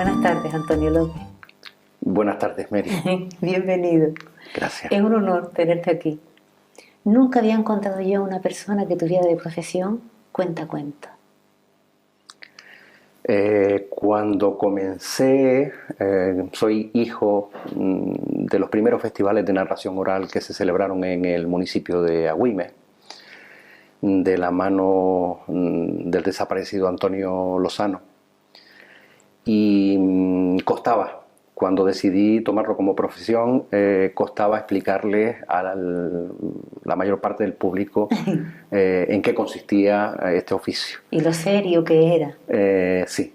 Buenas tardes, Antonio López. Buenas tardes, Mary. Bienvenido. Gracias. Es un honor tenerte aquí. Nunca había encontrado yo a una persona que tuviera de profesión cuentacuentos. Cuando comencé, soy hijo de los primeros festivales de narración oral que se celebraron en el municipio de Agüime, de la mano del desaparecido Antonio Lozano. Y costaba, cuando decidí tomarlo como profesión, costaba explicarle a la mayor parte del público en qué consistía este oficio. Y lo serio que era. Sí.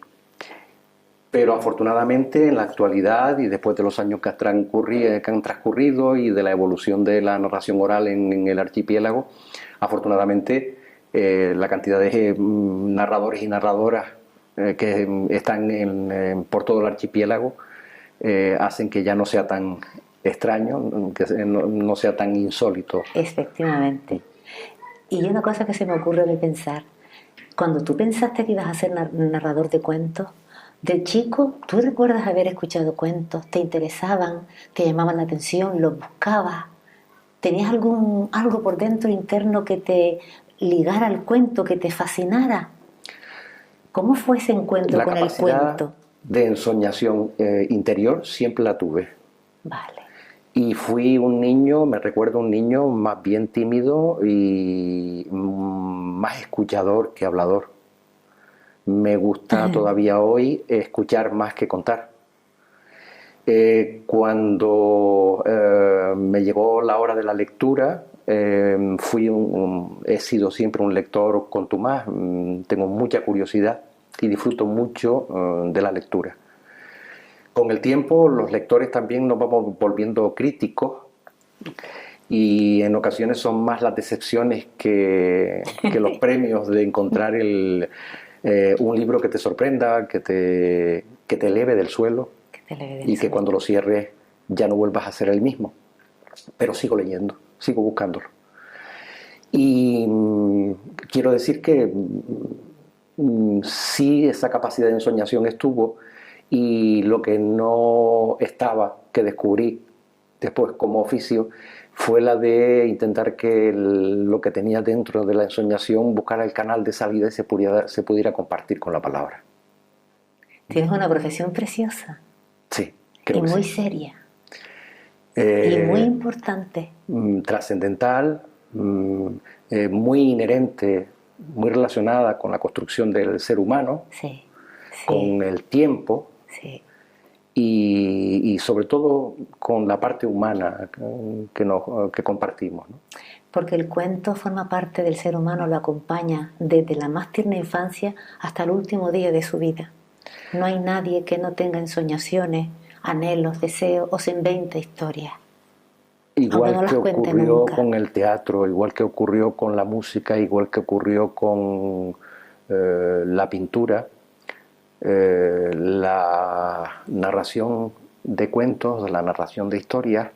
Pero afortunadamente en la actualidad y después de los años que han transcurrido y de la evolución de la narración oral en el archipiélago, afortunadamente la cantidad de narradores y narradoras que están por todo el archipiélago hacen que ya no sea tan extraño, que no sea tan insólito. Efectivamente. Y una cosa que se me ocurre de pensar, cuando tú pensaste que ibas a ser narrador de cuentos, de chico, ¿tú recuerdas haber escuchado cuentos? ¿Te interesaban? ¿Te llamaban la atención? ¿Los buscabas? ¿Tenías algo por dentro interno que te ligara al cuento, que te fascinara? ¿Cómo fue ese encuentro con el cuento? La capacidad de ensoñación interior siempre la tuve. Vale. Y fui un niño, me recuerdo un niño más bien tímido y más escuchador que hablador. Me gusta todavía hoy escuchar más que contar. Cuando me llegó la hora de la lectura, he sido siempre un lector contumaz, tengo mucha curiosidad y disfruto mucho de la lectura. Con el tiempo los lectores también nos vamos volviendo críticos y en ocasiones son más las decepciones que los premios de encontrar un libro que te sorprenda, que te eleve del suelo y que cuando lo cierres ya no vuelvas a ser el mismo. Pero sigo leyendo, sigo buscándolo. Y quiero decir que sí, esa capacidad de ensoñación estuvo, y lo que no estaba, que descubrí después como oficio, fue la de intentar que lo que tenía dentro de la ensoñación buscara el canal de salida y se pudiera compartir con la palabra. Tienes una profesión preciosa. Sí, creo y que muy sí. Seria. Y muy importante. Trascendental, muy inherente, muy relacionada con la construcción del ser humano, sí, con el tiempo. Sí. Y sobre todo con la parte humana que compartimos, ¿no? Porque el cuento forma parte del ser humano, lo acompaña desde la más tierna infancia hasta el último día de su vida. No hay nadie que no tenga ensoñaciones, anhelos, deseos o se invente historias. Igual que ocurrió con el teatro, igual que ocurrió con la música, igual que ocurrió con la pintura. La narración de cuentos, la narración de historias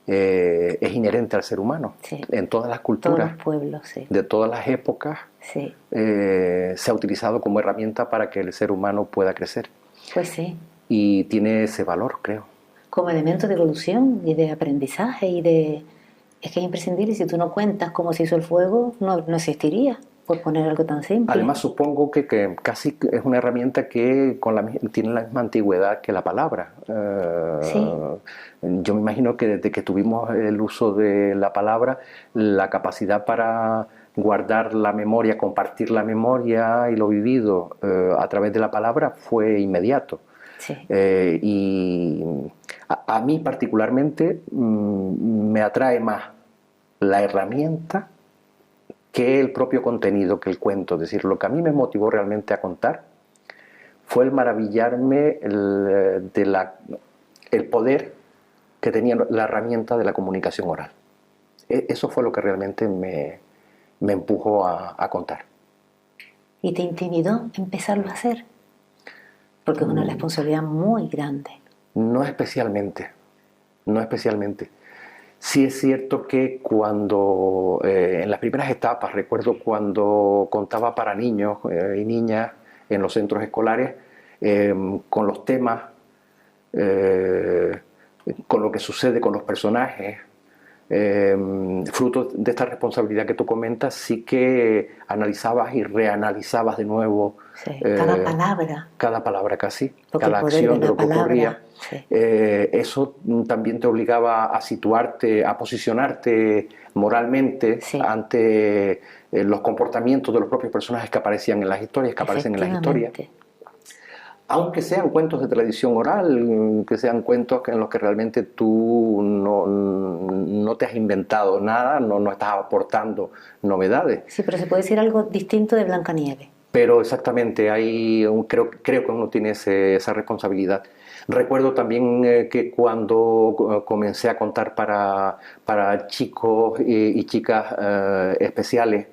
es inherente al ser humano. Sí. En todas las culturas, todos los pueblos, sí. de todas las épocas, sí. Se ha utilizado como herramienta para que el ser humano pueda crecer. Pues sí. Y tiene ese valor, creo. Como elemento de evolución y de aprendizaje es que es imprescindible. Si tú no cuentas cómo se hizo el fuego, no existiría, por poner algo tan simple. Además, supongo que casi es una herramienta que tiene la misma antigüedad que la palabra. Sí. Yo me imagino que desde que tuvimos el uso de la palabra, la capacidad para guardar la memoria, compartir la memoria y lo vivido a través de la palabra fue inmediato. Sí. Y a mí particularmente me atrae más la herramienta que el propio contenido, que el cuento. Es decir, lo que a mí me motivó realmente a contar fue el maravillarme el poder que tenía la herramienta de la comunicación oral. Eso fue lo que realmente me empujó a contar. ¿Y te intimidó empezarlo a hacer? Porque es una responsabilidad muy grande. No especialmente, no especialmente. Sí es cierto que cuando, en las primeras etapas, recuerdo cuando contaba para niños y niñas en los centros escolares, con los temas, con lo que sucede con los personajes. Fruto de esta responsabilidad que tú comentas, sí que analizabas y reanalizabas de nuevo Sí, cada palabra casi, porque cada el poder acción de de la lo que ocurría. palabra, sí. Eso también te obligaba a situarte, a posicionarte moralmente Sí, ante los comportamientos de los propios personajes que aparecían en las historias, que aparecen en las historias. efectivamente. Aunque sean cuentos de tradición oral, que sean cuentos en los que realmente tú no te has inventado nada, no estás aportando novedades. Sí, pero se puede decir algo distinto de Blancanieves. Pero exactamente, creo que uno tiene esa responsabilidad. Recuerdo también que cuando comencé a contar para chicos y chicas especiales,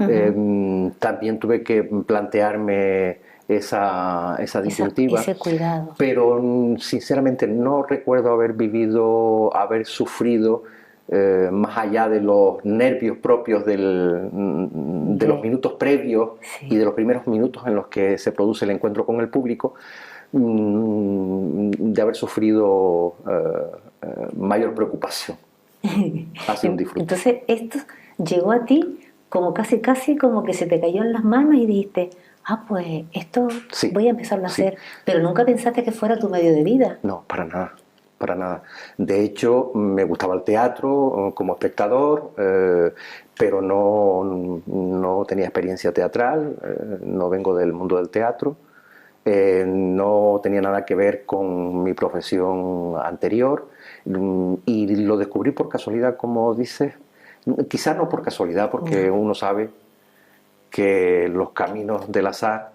Ujú. también tuve que plantearme esa disyuntiva, Ese cuidado. pero sinceramente no recuerdo haber vivido, haber sufrido, más allá de los nervios propios de los De, minutos previos y sí. de los primeros minutos en los que se produce el encuentro con el público, de haber sufrido mayor preocupación. Ha sido un disfrute. Entonces esto llegó a ti como casi como que se te cayó en las manos y dijiste, ah, pues esto Sí, voy a empezarlo a sí. hacer, pero nunca pensaste que fuera tu medio de vida. No, para nada, para nada. De hecho, me gustaba el teatro como espectador, pero no tenía experiencia teatral, no vengo del mundo del teatro, no tenía nada que ver con mi profesión anterior, y lo descubrí por casualidad, como dices, quizás no por casualidad, porque No. uno sabe que los caminos del azar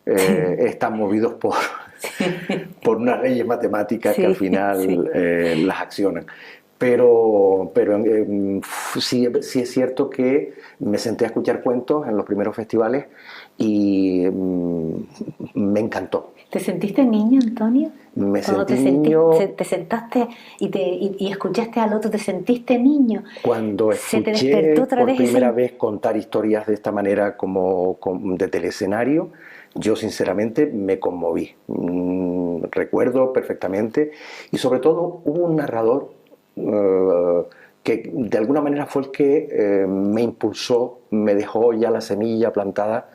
están movidos por unas leyes matemáticas que al Sí, sí. final las accionan. Pero sí es cierto que me senté a escuchar cuentos en los primeros festivales y me encantó. ¿Te sentiste niño, Antonio? Me Cuando sentí niño te sentaste y escuchaste al otro, ¿te sentiste niño? cuando ¿Se te despertó escuché otra por vez primera ese... vez contar historias de esta manera como de teleescenario. Yo sinceramente me conmoví. Recuerdo perfectamente y sobre todo hubo un narrador que de alguna manera fue el que me impulsó, me dejó ya la semilla plantada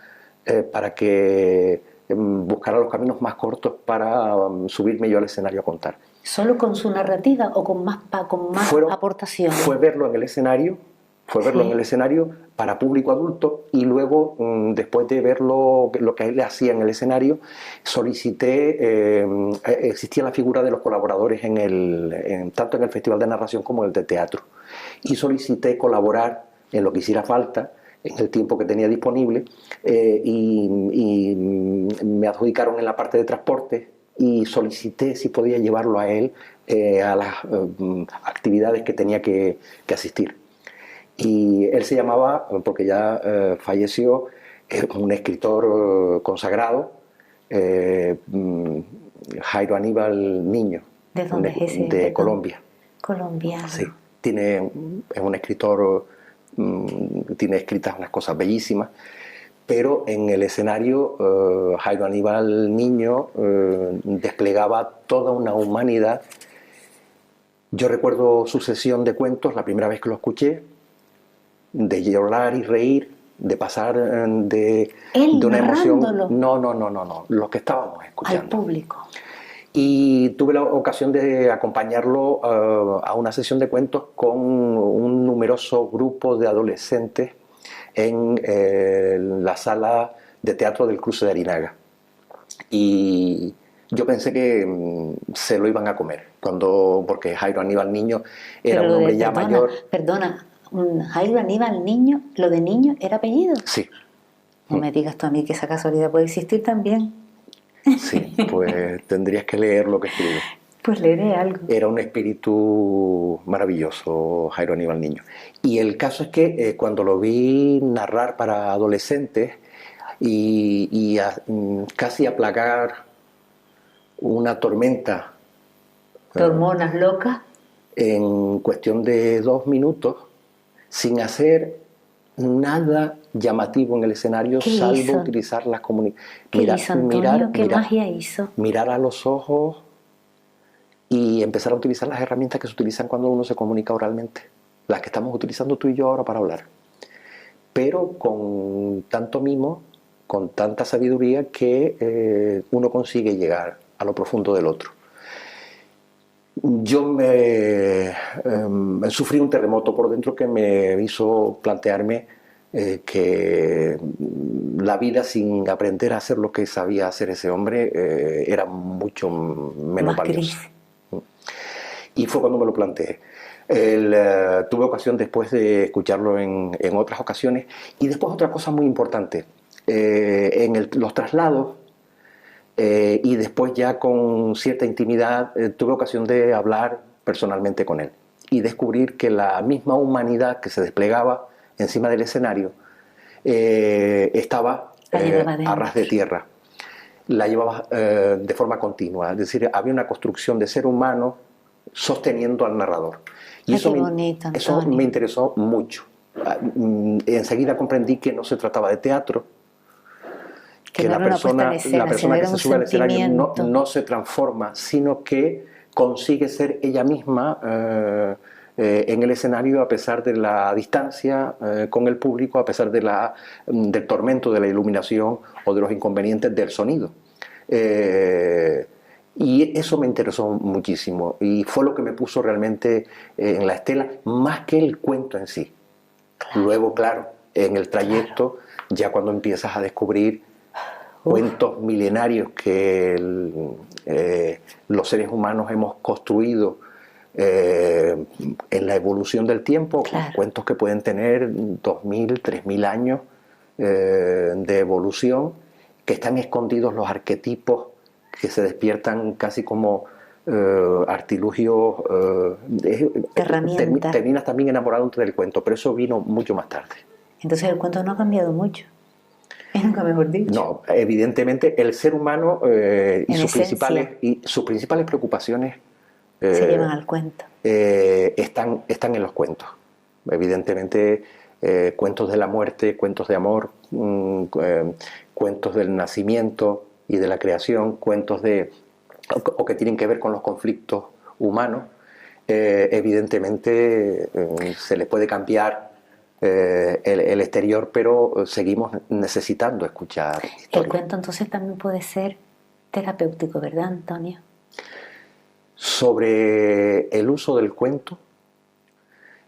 para que buscara los caminos más cortos para subirme yo al escenario a contar. ¿Solo con su narrativa o con más Fueron, aportaciones? fue verlo en el escenario, fue verlo en el Sí. escenario para público adulto y luego, después de ver lo que él hacía en el escenario, solicité, existía la figura de los colaboradores tanto en el Festival de Narración como en el de Teatro, y solicité colaborar en lo que hiciera falta en el tiempo que tenía disponible, y me adjudicaron en la parte de transporte y solicité si podía llevarlo a él a las actividades que tenía que asistir. Y él se llamaba, porque ya falleció, un escritor consagrado, Jairo Aníbal Niño, ¿De dónde es ese? de Colombia. Sí, Colombiano. es un escritor, tiene escritas unas cosas bellísimas, pero en el escenario Jairo Aníbal Niño desplegaba toda una humanidad. Yo recuerdo su sesión de cuentos, la primera vez que lo escuché, de llorar y reír, de pasar de Él una emoción. narrándolo No, los que estábamos al escuchando. público. Y tuve la ocasión de acompañarlo a una sesión de cuentos con un numeroso grupo de adolescentes en la sala de teatro del Cruce de Arinaga. Y yo pensé que se lo iban a comer, porque Jairo Aníbal Niño era Pero un lo de, hombre ya mayor. perdona, Jairo Aníbal Niño, lo de niño era apellido. Sí, No me digas tú a mí que esa casualidad puede existir también. sí, pues tendrías que leer lo que escribe. Pues leeré algo. Era un espíritu maravilloso, Jairo Aníbal Niño. Y el caso es que cuando lo vi narrar para adolescentes y casi aplacar una tormenta De hormonas locas. en cuestión de 2 minutos, sin hacer nada llamativo en el escenario, ¿Qué salvo hizo? utilizar las ¿Qué hizo, Antonio? ¿Qué magia hizo? mirar a los ojos y empezar a utilizar las herramientas que se utilizan cuando uno se comunica oralmente, las que estamos utilizando tú y yo ahora para hablar, pero con tanto mimo, con tanta sabiduría que uno consigue llegar a lo profundo del otro. Yo sufrí un terremoto por dentro que me hizo plantearme que la vida sin aprender a hacer lo que sabía hacer ese hombre era mucho menos Más valiosa. gris. Y fue cuando me lo planteé. Tuve ocasión después de escucharlo en otras ocasiones. Y después otra cosa muy importante. Los traslados y después ya con cierta intimidad tuve ocasión de hablar personalmente con él y descubrir que la misma humanidad que se desplegaba encima del escenario estaba a ras de tierra. La llevaba de forma continua, es decir, había una construcción de ser humano sosteniendo al narrador. Y Ay, qué bonito, eso me interesó mucho. Enseguida comprendí que no se trataba de teatro, que la persona que se sube al escenario no se transforma, sino que consigue ser ella misma en el escenario a pesar de la distancia con el público, a pesar del tormento de la iluminación o de los inconvenientes del sonido. Y eso me interesó muchísimo y fue lo que me puso realmente en la estela, más que el cuento en sí. Claro. Luego, claro, en el trayecto, ya cuando empiezas a descubrir cuentos milenarios que los seres humanos hemos construido en la evolución del tiempo, claro. Cuentos que pueden tener 2.000, 3.000 años de evolución, que están escondidos los arquetipos que se despiertan casi como artilugios herramientas. Terminas también enamorado del cuento, pero eso vino mucho más tarde. Entonces el cuento no ha cambiado mucho. Es nunca mejor dicho. No, evidentemente el ser humano y sus principales preocupaciones se llevan al cuento. Están en los cuentos. Evidentemente cuentos de la muerte, cuentos de amor, cuentos del nacimiento y de la creación, cuentos o que tienen que ver con los conflictos humanos. Evidentemente se les puede cambiar el exterior, pero seguimos necesitando escuchar historias. El cuento entonces también puede ser terapéutico, ¿verdad, Antonio? Sobre el uso del cuento.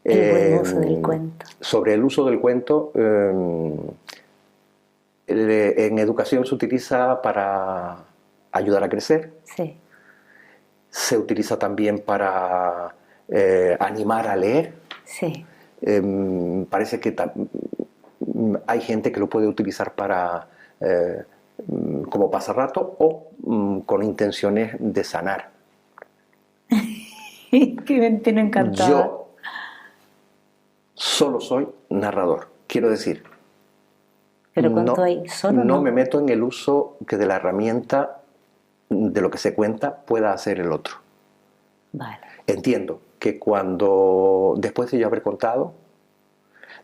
El buen uso del cuento. Sobre el uso del cuento, en educación se utiliza para ayudar a crecer. Sí. Se utiliza también para animar a leer. Sí. Parece que hay gente que lo puede utilizar para como pasarrato o con intenciones de sanar. Qué mentira encantada. Yo solo soy narrador, quiero decir. ¿Pero cuánto hay? ¿Solo no me meto en el uso que de la herramienta de lo que se cuenta pueda hacer el otro. Vale. Entiendo que después de yo haber contado,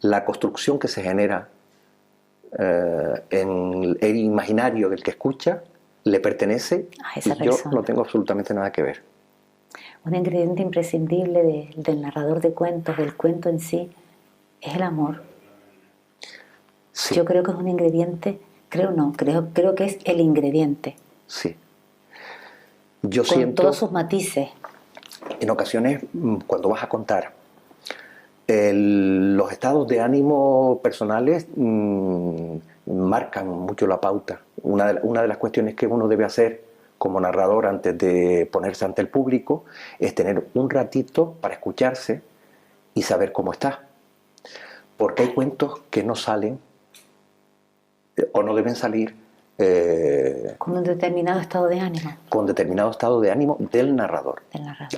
la construcción que se genera en el imaginario del que escucha le pertenece a esa y persona. Yo no tengo absolutamente nada que ver. Un ingrediente imprescindible del narrador de cuentos, del cuento en sí, es el amor. Sí. Yo creo que es un ingrediente, creo que es el ingrediente. Sí. Yo con siento, todos sus matices. En ocasiones, cuando vas a contar, los estados de ánimo personales marcan mucho la pauta. Una de las cuestiones que uno debe hacer como narrador antes de ponerse ante el público es tener un ratito para escucharse y saber cómo está. Porque hay cuentos que no salen o no deben salir con un determinado estado de ánimo. Con determinado estado de ánimo del narrador.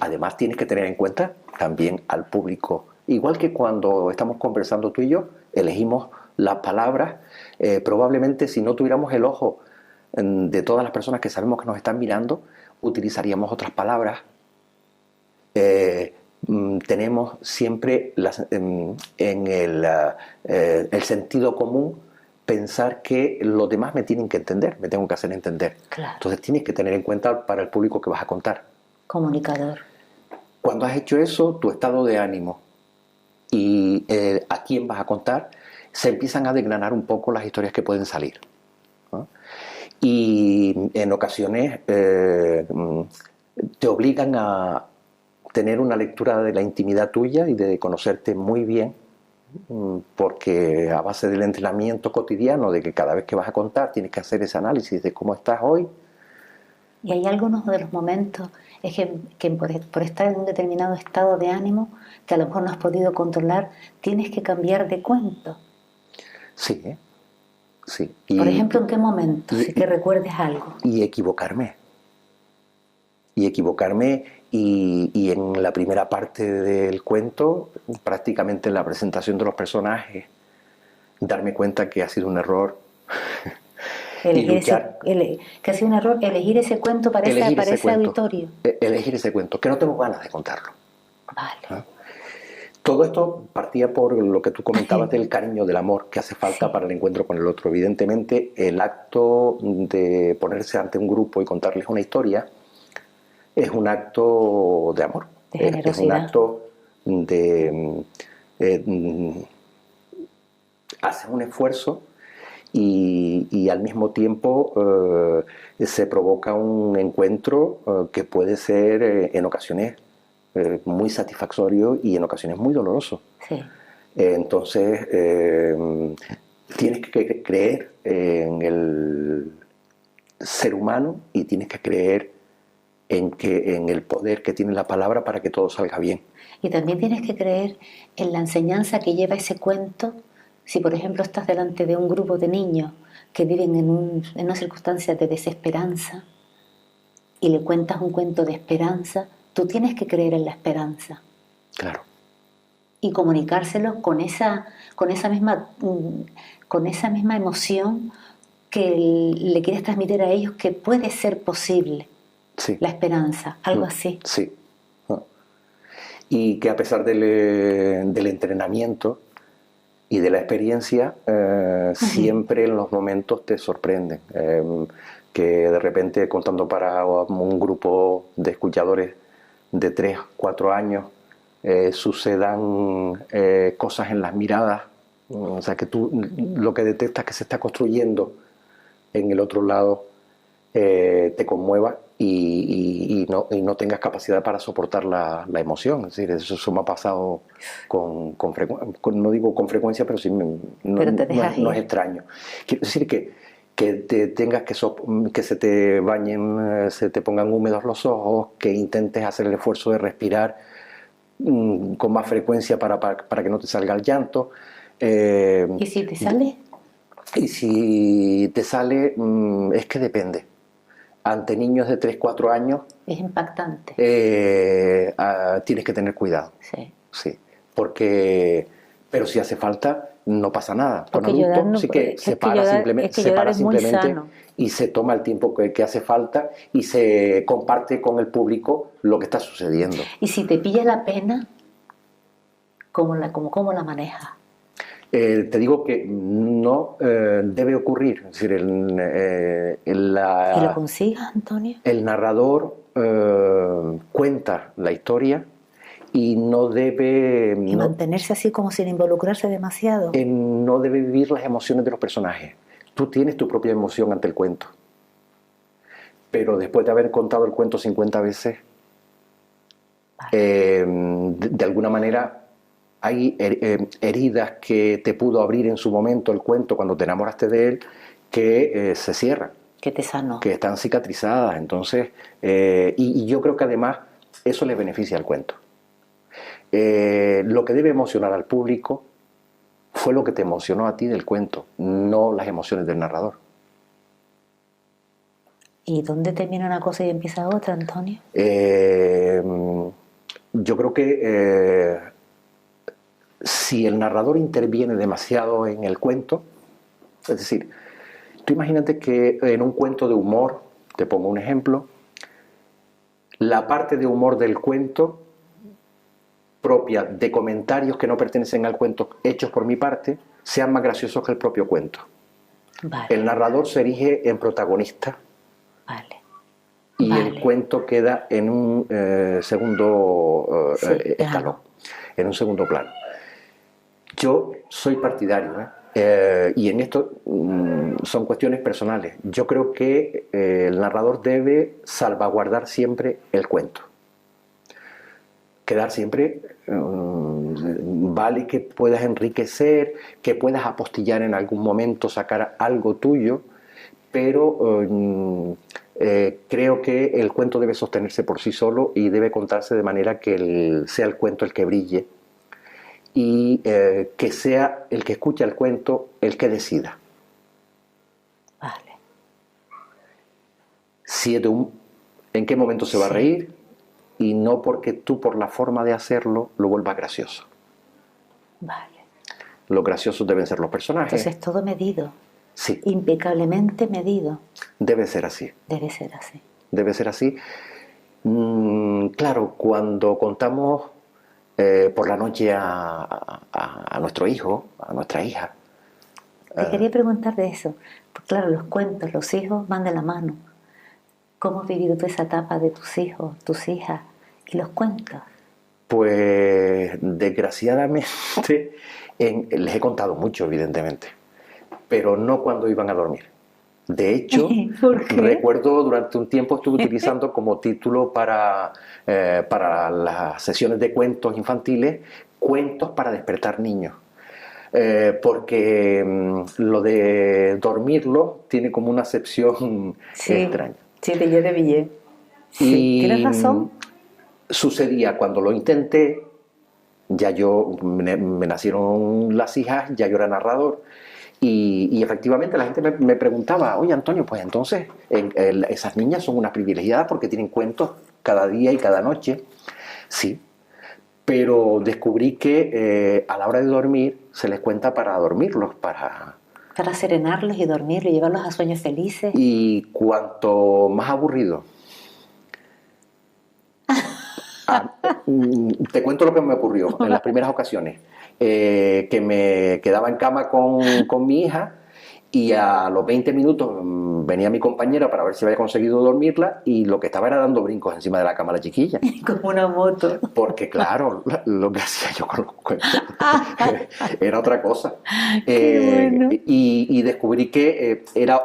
Además tienes que tener en cuenta también al público. Igual que cuando estamos conversando tú y yo, elegimos las palabras. Probablemente si no tuviéramos el ojo de todas las personas que sabemos que nos están mirando, utilizaríamos otras palabras tenemos siempre en el sentido común pensar que los demás me tienen que entender, me tengo que hacer entender. Claro. Entonces tienes que tener en cuenta para el público que vas a contar. Comunicador. Cuando has hecho eso, tu estado de ánimo y a quién vas a contar, se empiezan a desgranar un poco las historias que pueden salir, ¿no? Y en ocasiones te obligan a tener una lectura de la intimidad tuya y de conocerte muy bien, porque a base del entrenamiento cotidiano, de que cada vez que vas a contar tienes que hacer ese análisis de cómo estás hoy. Y hay algunos de los momentos que por estar en un determinado estado de ánimo, que a lo mejor no has podido controlar, tienes que cambiar de cuento. Sí, sí. Por ejemplo, ¿en qué momento? Si que recuerdes algo. Y equivocarme. Y en la primera parte del cuento, prácticamente en la presentación de los personajes, darme cuenta que ha sido un error. Que ha sido un error elegir ese cuento para ese auditorio. Elegir ese cuento, que no tengo ganas de contarlo. Vale. ¿Ah? Todo esto partía por lo que tú comentabas del cariño, del amor que hace falta para el encuentro con el otro. Evidentemente, el acto de ponerse ante un grupo y contarles una historia es un acto de amor. De generosidad. Es un acto de... hace un esfuerzo y al mismo tiempo se provoca un encuentro que puede ser en ocasiones muy satisfactorio y en ocasiones muy doloroso. Sí. Entonces tienes que creer en el ser humano y tienes que creer en el poder que tiene la palabra para que todo salga bien. Y también tienes que creer en la enseñanza que lleva ese cuento. Si, por ejemplo, estás delante de un grupo de niños que viven en una circunstancia de desesperanza y le cuentas un cuento de esperanza, tú tienes que creer en la esperanza. Claro. Y comunicárselo con esa misma emoción que le quieres transmitir a ellos, que puede ser posible. Sí. La esperanza, algo así. Sí. Y que a pesar del entrenamiento y de la experiencia, siempre en los momentos te sorprenden. Que de repente, contando para un grupo de escuchadores de 3, 4 años, sucedan cosas en las miradas, o sea, que tú lo que detectas que se está construyendo en el otro lado te conmueva y no tengas capacidad para soportar la emoción. Es decir, eso me ha pasado con frecuencia, no digo con frecuencia, pero sí no es extraño. Quiero decir que te tengas que se te bañen, se te pongan húmedos los ojos, que intentes hacer el esfuerzo de respirar con más frecuencia para que no te salga el llanto. ¿Y si te sale? Y si te sale, es que depende. Ante niños de 3, 4 años... Es impactante. Tienes que tener cuidado. Sí. Sí. Pero si hace falta, no pasa nada. Con porque adultos no, sí que se para simplemente y se toma el tiempo que hace falta y se comparte con el público lo que está sucediendo. Y si te pilla la pena, ¿cómo la manejas? Te digo que no debe ocurrir. Es decir, ¿Y lo consigas, Antonio? El narrador cuenta la historia y no debe... Y mantenerse así como sin involucrarse demasiado. No debe vivir las emociones de los personajes. Tú tienes tu propia emoción ante el cuento. Pero después de haber contado el cuento 50 veces, de alguna manera... Hay heridas que te pudo abrir en su momento el cuento cuando te enamoraste de él, que se cierran. Que te sanó. Que están cicatrizadas. Entonces, y yo creo que además eso le beneficia al cuento. Lo que debe emocionar al público fue lo que te emocionó a ti del cuento, no las emociones del narrador. ¿Y dónde termina una cosa y empieza otra, Antonio? Yo creo que... si el narrador interviene demasiado en el cuento, es decir, tú imagínate que en un cuento de humor, te pongo un ejemplo, la parte de humor del cuento propia de comentarios que no pertenecen al cuento hechos por mi parte sean más graciosos que el propio cuento. Vale. El narrador se erige en protagonista. Vale. Y vale. el cuento queda en un segundo Sí, escalón, en un segundo plano. Yo soy partidario, y en esto son cuestiones personales. Yo creo que el narrador debe salvaguardar siempre el cuento. Quedar siempre, vale que puedas enriquecer, que puedas apostillar en algún momento, sacar algo tuyo, pero creo que el cuento debe sostenerse por sí solo y debe contarse de manera que sea el cuento el que brille y que sea el que escucha el cuento el que decida. Vale. En qué momento se va a reír, y no porque tú por la forma de hacerlo lo vuelvas gracioso. Vale. Los graciosos deben ser los personajes. Entonces todo medido. Sí. Impecablemente medido. Debe ser así. Debe ser así. Debe ser así. Claro, cuando contamos por la noche a nuestro hijo, a nuestra hija. Te quería preguntar de eso. Porque claro, los cuentos, los hijos van de la mano. ¿Cómo has vivido tú esa etapa de tus hijos, tus hijas y los cuentos? Pues desgraciadamente les he contado mucho, evidentemente, pero no cuando iban a dormir. De hecho, recuerdo durante un tiempo estuve utilizando como título para las sesiones de cuentos infantiles, cuentos para despertar niños. Porque lo de dormirlo tiene como una acepción extraña. Sí, de Villet. Sí, tienes razón. Sucedía cuando lo intenté, ya me nacieron las hijas, ya yo era narrador. Y efectivamente la gente me preguntaba, oye Antonio, pues entonces esas niñas son unas privilegiadas porque tienen cuentos cada día y cada noche. Sí, pero descubrí que a la hora de dormir se les cuenta para dormirlos, para serenarlos y dormirlos y llevarlos a sueños felices. Y cuanto más aburrido. Te cuento lo que me ocurrió en las primeras ocasiones. Que me quedaba en cama con mi hija y a los 20 minutos venía mi compañera para ver si había conseguido dormirla y lo que estaba era dando brincos encima de la cama la chiquilla. Como una moto. Porque claro, lo que hacía yo con los cuentos era otra cosa. Qué bueno. Y descubrí que era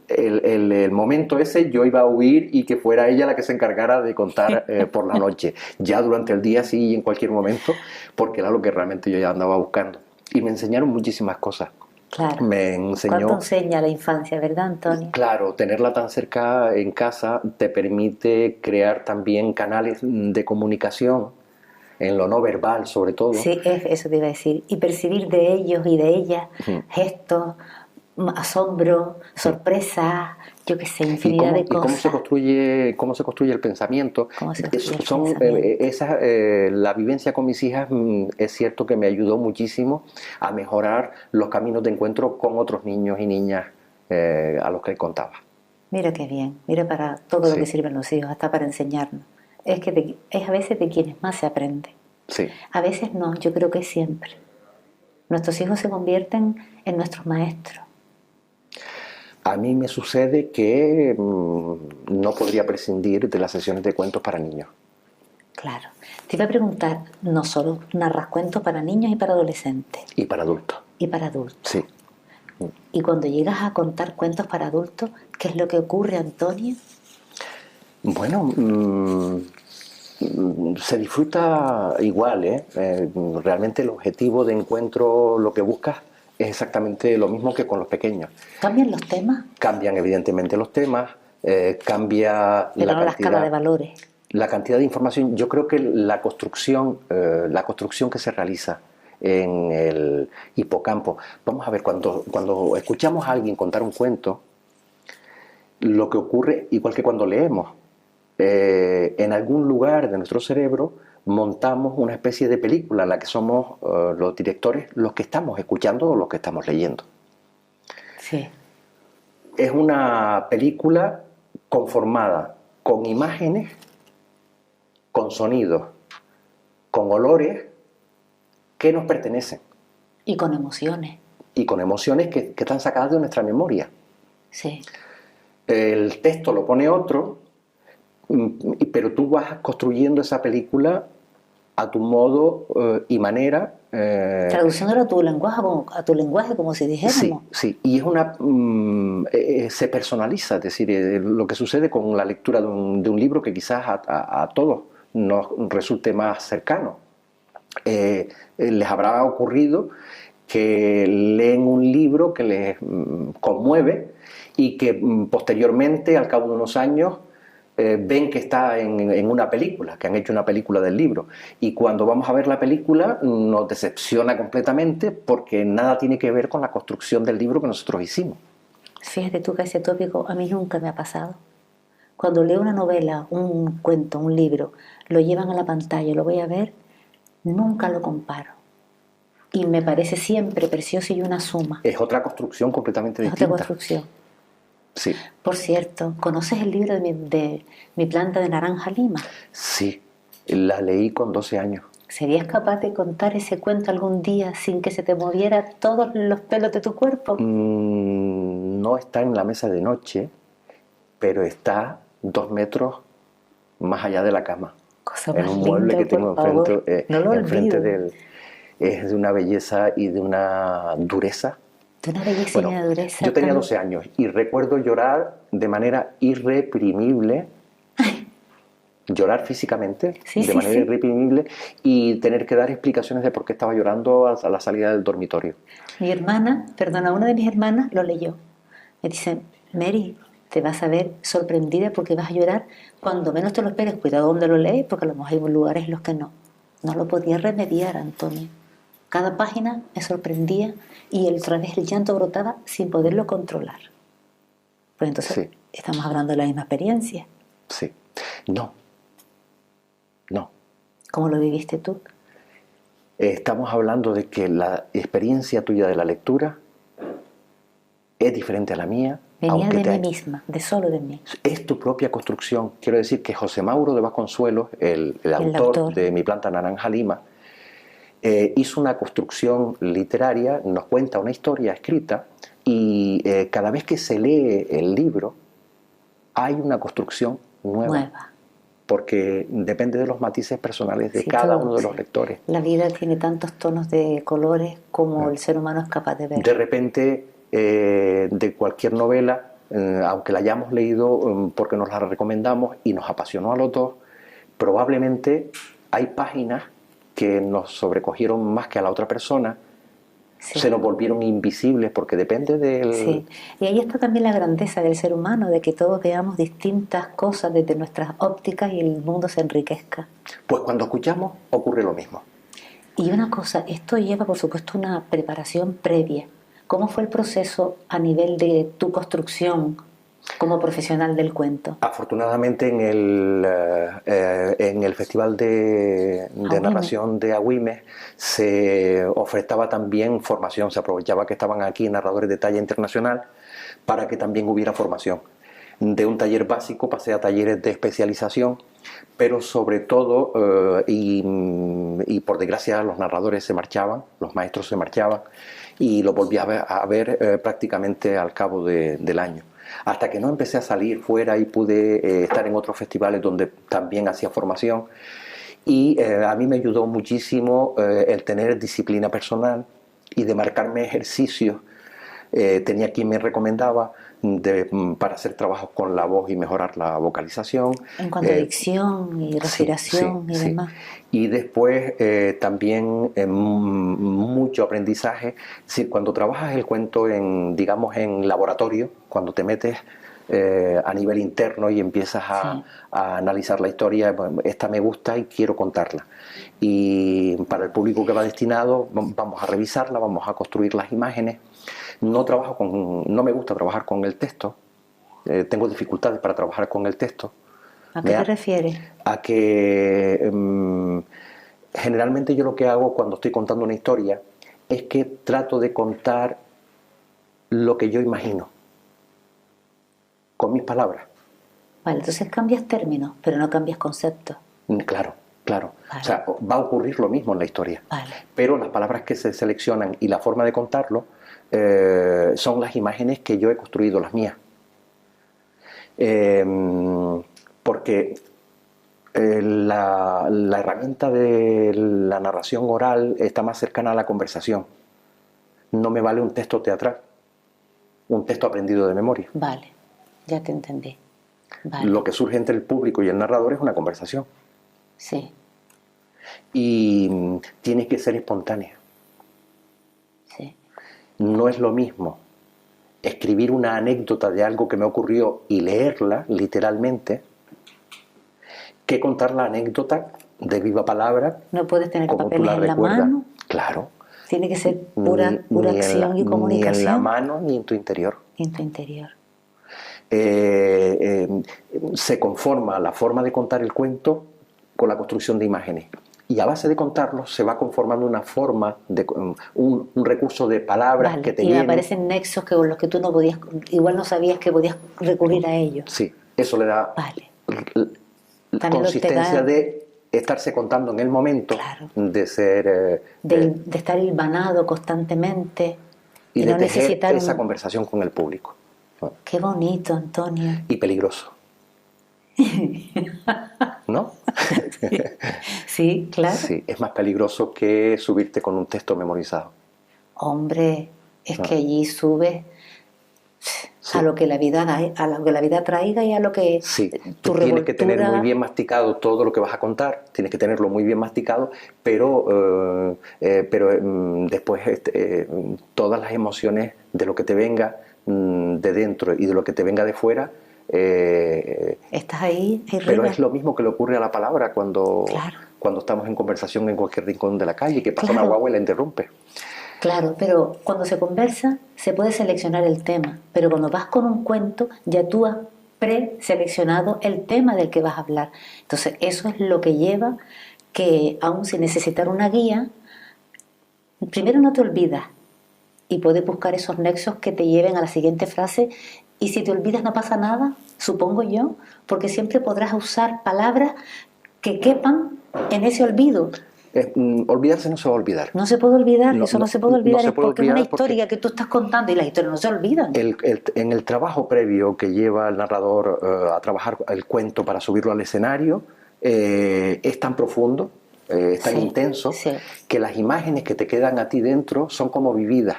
el momento ese yo iba a huir y que fuera ella la que se encargara de contar por la noche. Ya durante el día sí y en cualquier momento, porque era lo que realmente yo ya andaba buscando. Y me enseñaron muchísimas cosas. Claro. Me enseñó. ¿Cuánto enseña la infancia, verdad, Antonio? Claro, tenerla tan cerca en casa te permite crear también canales de comunicación en lo no verbal, sobre todo. Sí, eso te iba a decir. Y percibir de ellos y de ellas gestos, asombro, sorpresa, yo qué sé, infinidad de cosas. ¿Y cómo se construye el pensamiento? La vivencia con mis hijas es cierto que me ayudó muchísimo a mejorar los caminos de encuentro con otros niños y niñas a los que les contaba. Mira qué bien, mira para todo lo que sirven los hijos, hasta para enseñarnos. Es que es a veces de quienes más se aprende. Sí. A veces no, yo creo que siempre. Nuestros hijos se convierten en nuestros maestros. A mí me sucede que no podría prescindir de las sesiones de cuentos para niños. Claro. Te iba a preguntar, no solo narras cuentos para niños y para adolescentes. Y para adultos. Y para adultos. Sí. Y cuando llegas a contar cuentos para adultos, ¿qué es lo que ocurre, Antonio? Bueno, se disfruta igual, realmente el objetivo de encuentro, lo que buscas, es exactamente lo mismo que con los pequeños. ¿Cambian los temas? Cambian evidentemente los temas, cambia la escala de valores. La cantidad de información. Yo creo que la construcción que se realiza en el hipocampo. Vamos a ver, cuando escuchamos a alguien contar un cuento, lo que ocurre, igual que cuando leemos, en algún lugar de nuestro cerebro montamos una especie de película en la que somos los directores, los que estamos escuchando o los que estamos leyendo. Sí. Es una película conformada con imágenes, con sonidos, con olores que nos pertenecen. Y con emociones. Y con emociones que están sacadas de nuestra memoria. Sí. El texto lo pone otro, pero tú vas construyendo esa película a tu modo y manera. Traduciéndolo a tu lenguaje, como si dijéramos. Sí, y es se personaliza, es decir, lo que sucede con la lectura de un libro que quizás a todos nos resulte más cercano. Les habrá ocurrido que leen un libro que les conmueve y que posteriormente, al cabo de unos años, ven que está en una película, que han hecho una película del libro. Y cuando vamos a ver la película nos decepciona completamente porque nada tiene que ver con la construcción del libro que nosotros hicimos. Fíjate tú que ese tópico a mí nunca me ha pasado. Cuando leo una novela, un cuento, un libro, lo llevan a la pantalla, lo voy a ver, nunca lo comparo. Y me parece siempre precioso y una suma. Es otra construcción completamente Es distinta. otra construcción. Sí. Por cierto, ¿conoces el libro de mi planta de naranja lima? Sí, la leí con 12 años. ¿Serías capaz de contar ese cuento algún día sin que se te moviera todos los pelos de tu cuerpo? No está en la mesa de noche, pero está 2 metros más allá de la cama. Cosa En más un mueble linda, que tengo por favor. No lo enfrente olvido. del... Es de una belleza y de una dureza. De una belleza y Bueno, una dureza yo tenía tan... 12 años y recuerdo llorar de manera irreprimible, llorar físicamente, Sí, de sí, manera sí. irreprimible, y tener que dar explicaciones de por qué estaba llorando a la salida del dormitorio. Mi hermana, perdona, una de mis hermanas lo leyó. Me dice, Mary, te vas a ver sorprendida porque vas a llorar cuando menos te lo esperes. Cuidado donde lo lees, porque a lo mejor hay lugares en los que no. No lo podía remediar, Antonio. Cada página me sorprendía y otra vez el llanto brotaba sin poderlo controlar. Pues entonces Sí, estamos hablando de la misma experiencia. sí. No, no. ¿Cómo lo viviste tú? Estamos hablando de que la experiencia tuya de la lectura es diferente a la mía, Venía aunque de mí misma, de solo de mí. es tu propia construcción. Quiero decir que José Mauro de Vasconcelos, el El autor autor. de Mi planta naranja lima, hizo una construcción literaria, nos cuenta una historia escrita y cada vez que se lee el libro hay una construcción nueva. Porque depende de los matices personales de Sí, cada todo, uno de sí. los lectores. La vida tiene tantos tonos de colores como el ser humano es capaz de ver. De repente, de cualquier novela, aunque la hayamos leído porque nos la recomendamos y nos apasionó a los dos, probablemente hay páginas que nos sobrecogieron más que a la otra persona, Sí. se nos volvieron invisibles porque depende del... Sí, y ahí está también la grandeza del ser humano, de que todos veamos distintas cosas desde nuestras ópticas y el mundo se enriquezca. Pues cuando escuchamos ocurre lo mismo. Y una cosa, esto lleva por supuesto una preparación previa. ¿Cómo fue el proceso a nivel de tu construcción como profesional del cuento? Afortunadamente en el Festival de Narración de Agüimes se ofertaba también formación, se aprovechaba que estaban aquí narradores de talla internacional para que también hubiera formación. De un taller básico pasé a talleres de especialización, pero sobre todo, y por desgracia los narradores se marchaban, los maestros se marchaban, y lo volví a ver prácticamente al cabo del año. Hasta que no empecé a salir fuera y pude estar en otros festivales donde también hacía formación. Y a mí me ayudó muchísimo el tener disciplina personal y de marcarme ejercicios. Tenía quien me recomendaba para hacer trabajos con la voz y mejorar la vocalización. En cuanto a dicción y respiración y demás. Y después también mucho aprendizaje. Sí, cuando trabajas el cuento digamos, en laboratorio, cuando te metes a nivel interno y empiezas a analizar la historia, bueno, esta me gusta y quiero contarla. Y para el público que va destinado, vamos a revisarla, vamos a construir las imágenes. No me gusta trabajar con el texto, tengo dificultades para trabajar con el texto. ¿A qué te refieres? A que generalmente yo lo que hago cuando estoy contando una historia es que trato de contar lo que yo imagino, con mis palabras. Vale, entonces cambias términos, pero no cambias conceptos. Claro, Claro, Vale. o sea, va a ocurrir lo mismo en la historia, Vale. pero las palabras que se seleccionan y la forma de contarlo son las imágenes que yo he construido, las mías. Porque la herramienta de la narración oral está más cercana a la conversación. No me vale un texto teatral, un texto aprendido de memoria. Vale, ya te entendí. Vale. Lo que surge entre el público y el narrador es una conversación. Sí, Y tiene que ser espontánea. sí. No es lo mismo escribir una anécdota de algo que me ocurrió y leerla literalmente que contar la anécdota de viva palabra No puedes tener como tú papeles la en la recuerdas. mano. Claro. Tiene que ser pura Ni acción y comunicación. Ni en la mano ni en tu interior. En tu interior. Se conforma la forma de contar el cuento con la construcción de imágenes. Y a base de contarlo se va conformando una forma, un recurso de palabras Vale, que te y me vienen. aparecen nexos que con los que tú no podías, igual no sabías que podías recurrir a ellos. Sí, eso le da Vale. consistencia de estarse contando en el momento, Claro. de ser De estar hilvanado constantemente y y de no tejer necesitar esa conversación con el público. Qué bonito, Antonio. Y peligroso. ¿No? Sí, claro. Sí, es más peligroso que subirte con un texto memorizado. Hombre, es que allí subes Sí. a lo que la vida da, a lo que la vida traiga y a lo que Sí, tu tú tienes que tener muy revoltura. bien masticado todo lo que vas a contar, tienes que tenerlo muy bien masticado, pero después todas las emociones de lo que te venga de dentro y de lo que te venga de fuera, Estás ahí pero arriba. es lo mismo que le ocurre a la palabra cuando, Claro. cuando estamos en conversación en cualquier rincón de la calle, que pasa una Claro. guagua y la interrumpe. Claro, pero cuando se conversa se puede seleccionar el tema, pero cuando vas con un cuento ya tú has preseleccionado el tema del que vas a hablar. Entonces eso es lo que lleva que aun sin necesitar una guía, primero no te olvidas y puedes buscar esos nexos que te lleven a la siguiente frase y si te olvidas no pasa nada, supongo yo, porque siempre podrás usar palabras que quepan en ese olvido. Olvidarse no se va a olvidar. No se puede olvidar, No, eso no no, se puede olvidar, no se es puede porque es una olvidar porque historia que tú estás contando y las historias no se olvidan. en el trabajo previo que lleva el narrador a trabajar el cuento para subirlo al escenario, es tan profundo, es tan Sí, intenso, sí. que las imágenes que te quedan a ti dentro son como vividas.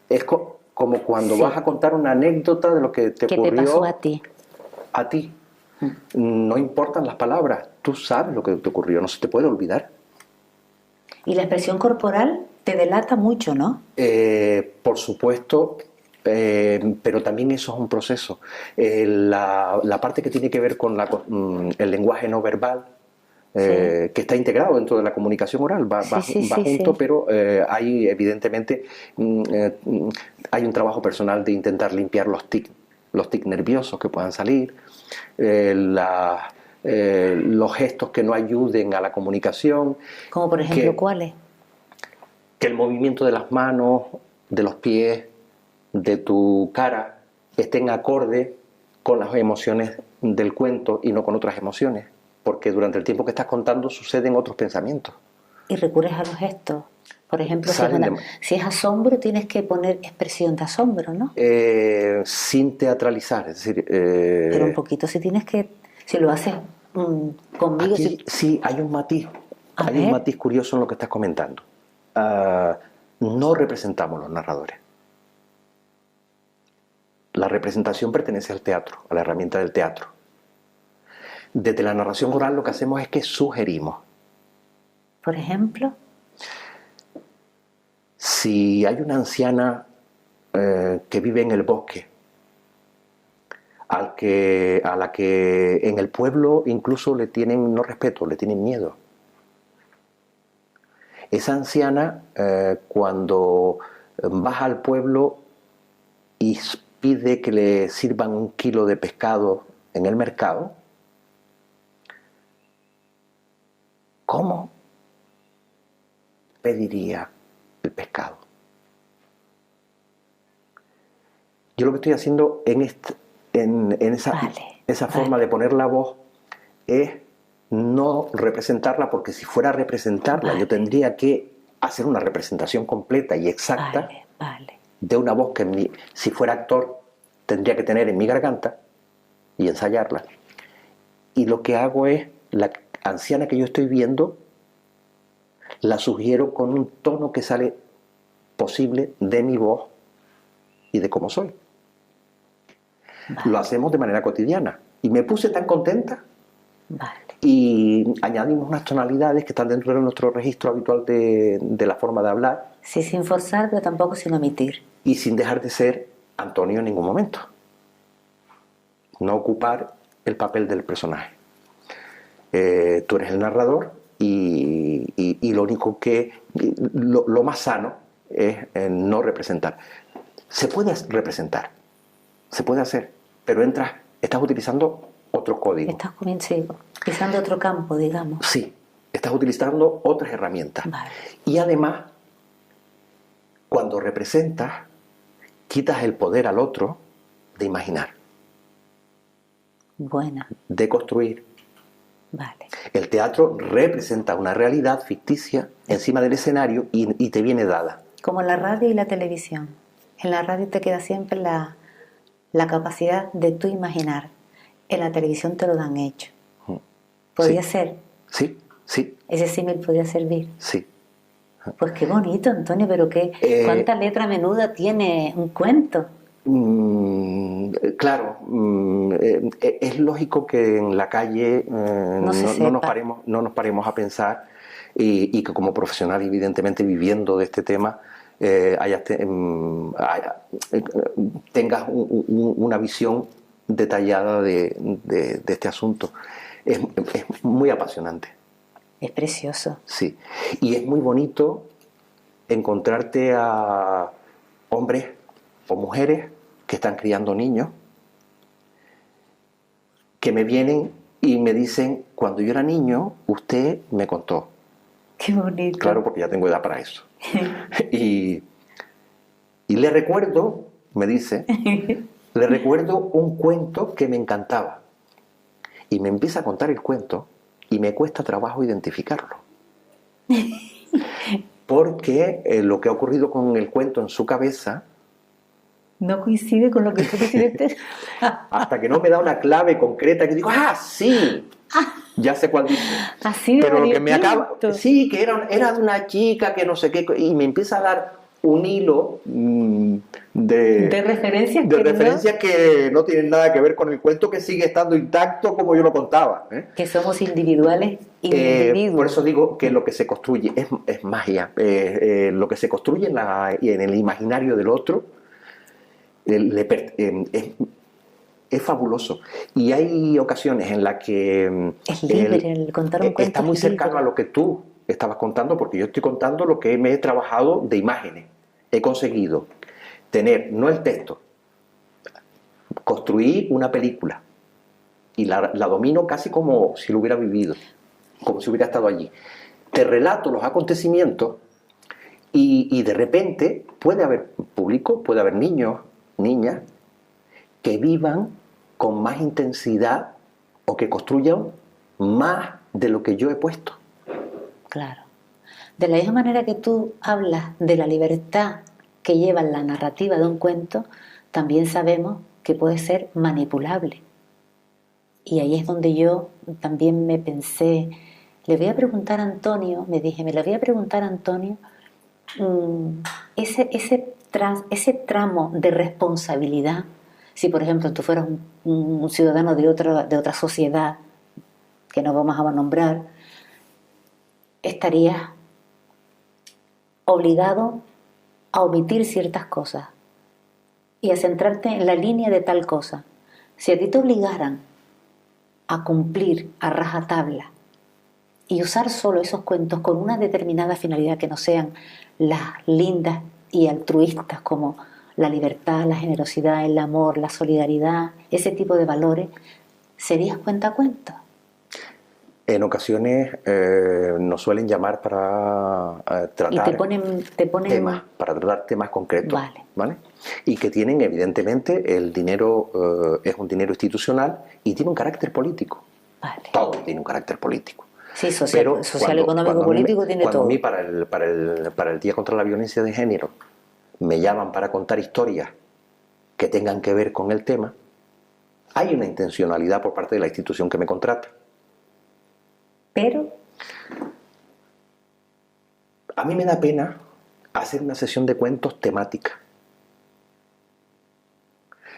Es como cuando Sí. vas a contar una anécdota de lo que te ¿Qué te ocurrió pasó a ti? a ti. No importan las palabras, tú sabes lo que te ocurrió, no se te puede olvidar. Y la expresión corporal te delata mucho, ¿no? Por supuesto, pero también eso es un proceso. La parte que tiene que ver con el lenguaje no verbal, que está integrado dentro de la comunicación oral, va junto, pero hay evidentemente hay un trabajo personal de intentar limpiar los tics nerviosos que puedan salir, los gestos que no ayuden a la comunicación. Como por ejemplo, ¿cuáles? Que el movimiento de las manos, de los pies, de tu cara, estén acorde con las emociones del cuento y no con otras emociones. Porque durante el tiempo que estás contando suceden otros pensamientos. Y recurres a los gestos. Por ejemplo, si es asombro, tienes que poner expresión de asombro, ¿no? Sin teatralizar, es decir... pero un poquito, si lo haces conmigo... Aquí sí hay un matiz, un matiz curioso en lo que estás comentando. No representamos los narradores. La representación pertenece al teatro, a la herramienta del teatro. Desde la narración oral lo que hacemos es que sugerimos. Por ejemplo, si hay una anciana que vive en el bosque, a la que en el pueblo incluso le tienen no respeto, le tienen miedo. Esa anciana, cuando baja al pueblo y pide que le sirvan 1 kilo de pescado en el mercado, ¿cómo pediría el pescado? Yo lo que estoy haciendo en esa forma de poner la voz es no representarla, porque si fuera a representarla, yo tendría que hacer una representación completa y exacta de una voz que si fuera actor tendría que tener en mi garganta y ensayarla. Y lo que hago es, la anciana que yo estoy viendo, la sugiero con un tono que sale posible de mi voz y de cómo soy. Lo hacemos de manera cotidiana. Y me puse tan contenta. Y añadimos unas tonalidades que están dentro de nuestro registro habitual de la forma de hablar. Sí, sin forzar, pero tampoco sin omitir. Y sin dejar de ser Antonio en ningún momento. No ocupar el papel del personaje. Tú eres el narrador y lo único que... Lo más sano es no representar. Se puede representar, se puede hacer, pero estás utilizando otro código. Estás pisando otro campo, digamos. Sí, estás utilizando otras herramientas. Y además, cuando representas, quitas el poder al otro de imaginar. De construir. El teatro representa una realidad ficticia encima del escenario y te viene dada. Como la radio y la televisión. En la radio te queda siempre la capacidad de tú imaginar. En la televisión te lo dan hecho. ¿Podría ser? Sí, sí. ¿Ese símil podría servir? Sí. Pues qué bonito, Antonio, pero ¿cuánta letra menuda tiene un cuento? Claro, es lógico que en la calle no nos paremos a pensar y que como profesional, evidentemente, viviendo de este tema, tengas una visión detallada de este asunto. Es muy apasionante. Es precioso. Sí, y es muy bonito encontrarte a hombres o mujeres que están criando niños, que me vienen y me dicen, cuando yo era niño, usted me contó. Qué bonito. Claro, porque ya tengo edad para eso. y le recuerdo, me dice, le recuerdo un cuento que me encantaba. Y me empieza a contar el cuento y me cuesta trabajo identificarlo. Porque lo que ha ocurrido con el cuento en su cabeza no coincide con lo que tú quisiste. Hasta que no me da una clave concreta que digo, ¡ah, sí! Ya sé cuál dice. Así pero lo que me acaba... Sí, que era de una chica que no sé qué, y me empieza a dar un hilo de referencias que no tienen nada que ver con el cuento, que sigue estando intacto como yo lo contaba. Que somos individuales, individuos. Por eso digo que lo que se construye es magia. Lo que se construye en el imaginario del otro es fabuloso. Y hay ocasiones en las que es libre el contar un cuento. Está muy cercano a lo que tú estabas contando, porque yo estoy contando lo que me he trabajado de imágenes. He conseguido tener, no el texto, construir una película y la domino casi como si lo hubiera vivido, como si hubiera estado allí. Te relato los acontecimientos y de repente puede haber público, puede haber niños, niñas que vivan con más intensidad o que construyan más de lo que yo he puesto. Claro. De la misma manera que tú hablas de la libertad que lleva la narrativa de un cuento, también sabemos que puede ser manipulable. Y ahí es donde yo también me pensé, le voy a preguntar a Antonio, me le voy a preguntar a Antonio ese tramo de responsabilidad. Si, por ejemplo, tú fueras un ciudadano de otra sociedad, que no vamos a nombrar, estarías obligado a omitir ciertas cosas y a centrarte en la línea de tal cosa. Si a ti te obligaran a cumplir a rajatabla y usar solo esos cuentos con una determinada finalidad que no sean las lindas y altruistas como la libertad, la generosidad, el amor, la solidaridad, ese tipo de valores, ¿serías cuentacuentos? En ocasiones nos suelen llamar para tratar y te ponen temas, para tratar temas concretos, ¿vale? Y que tienen, evidentemente, el dinero es un dinero institucional y tiene un carácter político. Vale. Todo tiene un carácter político. Sí, social, económico, político tiene todo. Cuando a mí para el Día contra la Violencia de Género me llaman para contar historias que tengan que ver con el tema, hay una intencionalidad por parte de la institución que me contrata. Pero a mí me da pena hacer una sesión de cuentos temática.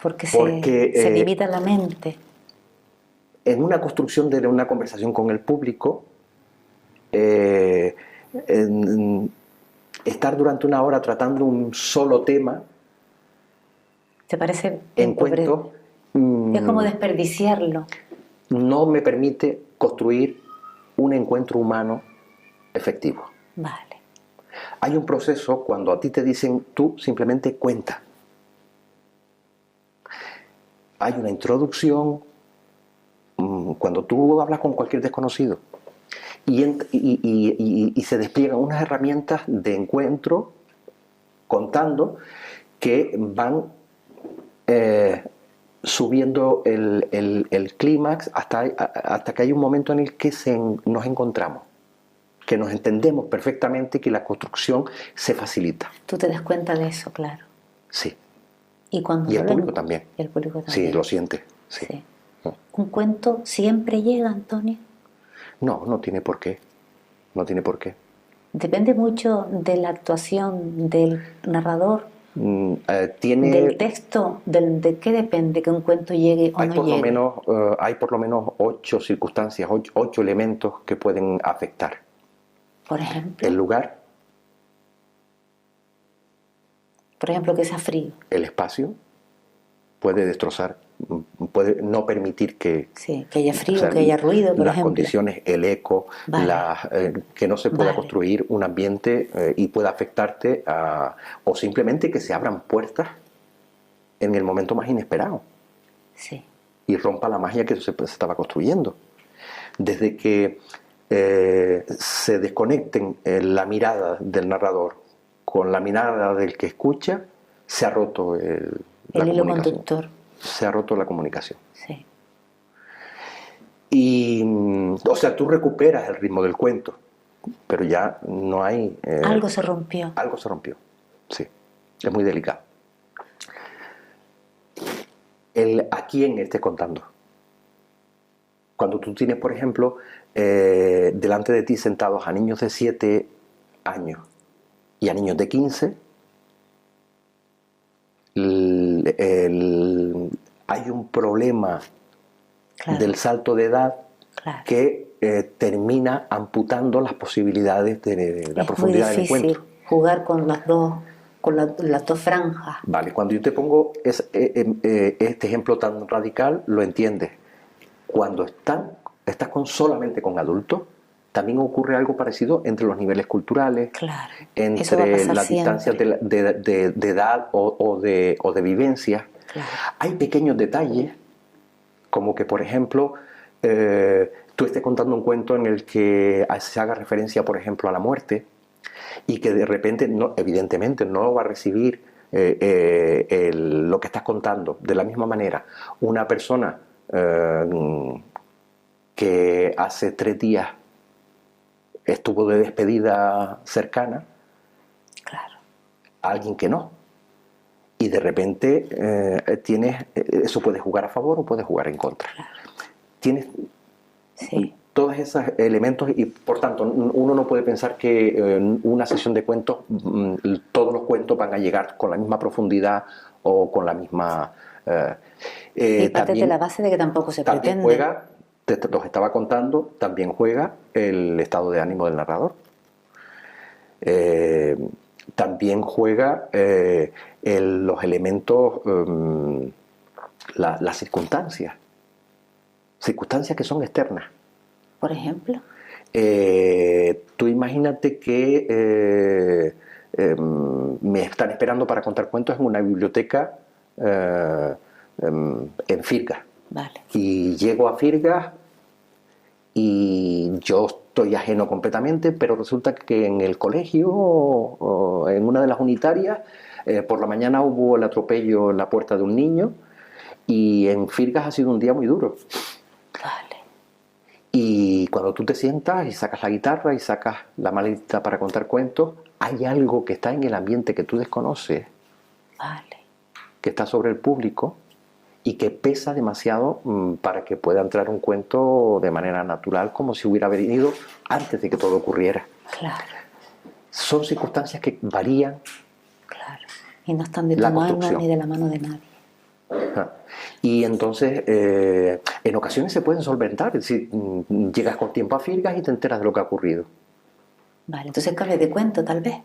Porque se limita la mente. En una construcción de una conversación con el público, estar durante una hora tratando un solo tema, ¿te parece en cuento? Es como desperdiciarlo. No me permite construir un encuentro humano efectivo. Vale. Hay un proceso cuando a ti te dicen, tú simplemente cuenta. Hay una introducción, cuando tú hablas con cualquier desconocido y se despliegan unas herramientas de encuentro contando que van subiendo el clímax hasta que hay un momento en el que nos encontramos, que nos entendemos perfectamente y que la construcción se facilita. Tú te das cuenta de eso, claro. Sí. Y el público también. Y el público también. Sí, lo siente. Sí. Sí. ¿Un cuento siempre llega, Antonio? No, no tiene por qué. No tiene por qué. Depende mucho de la actuación del narrador. Del texto, ¿de qué depende que un cuento llegue o no llegue? Hay por lo menos 8 circunstancias, 8 elementos que pueden afectar. Por ejemplo. El lugar. Por ejemplo, que sea frío. El espacio puede destrozar, puede no permitir que... Sí, que haya frío, que haya ruido, por las ejemplo. Condiciones, el eco, Vale. Que no se pueda Vale. construir un ambiente y pueda afectarte o simplemente que se abran puertas en el momento más inesperado. Sí. Y rompa la magia que se estaba construyendo. Desde que se desconecten la mirada del narrador con la mirada del que escucha, se ha roto el hilo conductor. Se ha roto la comunicación. Sí. Y, o sea, tú recuperas el ritmo del cuento, pero ya no hay... algo se rompió. Algo se rompió, sí. Es muy delicado. ¿A quién estés contando? Cuando tú tienes, por ejemplo, delante de ti sentados a niños de 7 años y a niños de 15, hay un problema, claro, del salto de edad, claro, que termina amputando las posibilidades de la profundidad del encuentro. Es muy difícil jugar con las dos franjas. Vale, cuando yo te pongo este ejemplo tan radical, lo entiendes. Cuando estás solamente con adultos, también ocurre algo parecido entre los niveles culturales, claro, entre las distancias de edad o de vivencia. Claro. Hay pequeños detalles, como que, por ejemplo, tú estés contando un cuento en el que se haga referencia, por ejemplo, a la muerte, y que de repente, evidentemente, no va a recibir lo que estás contando de la misma manera una persona que hace 3 días estuvo de despedida cercana, claro, a alguien que no. Y de repente eso puede jugar a favor o puede jugar en contra. Claro. Tienes todos esos elementos y, por tanto, uno no puede pensar que en una sesión de cuentos todos los cuentos van a llegar con la misma profundidad o con la misma... y parte de la base de que tampoco se pretende. Juega, los estaba contando, también juega el estado de ánimo del narrador. También juega los elementos, las circunstancias que son externas. Por ejemplo, tú imagínate que me están esperando para contar cuentos en una biblioteca en Firgas. Vale. Y llego a Firgas y yo estoy ajeno completamente, pero resulta que en el colegio o en una de las unitarias por la mañana hubo el atropello en la puerta de un niño y en Firgas ha sido un día muy duro. Vale. cuando tú te sientas y sacas la guitarra y sacas la maleta para contar cuentos, hay algo que está en el ambiente que tú desconoces, Vale. que está sobre el público y que pesa demasiado para que pueda entrar un cuento de manera natural, como si hubiera venido antes de que todo ocurriera. Claro, Son circunstancias que varían claro. Y no están de tu la mano construcción. ni de la mano de nadie. Y entonces, en ocasiones se pueden solventar, es decir, llegas con tiempo a Firgas y te enteras de lo que ha ocurrido. Vale, entonces cambia de cuento, tal vez.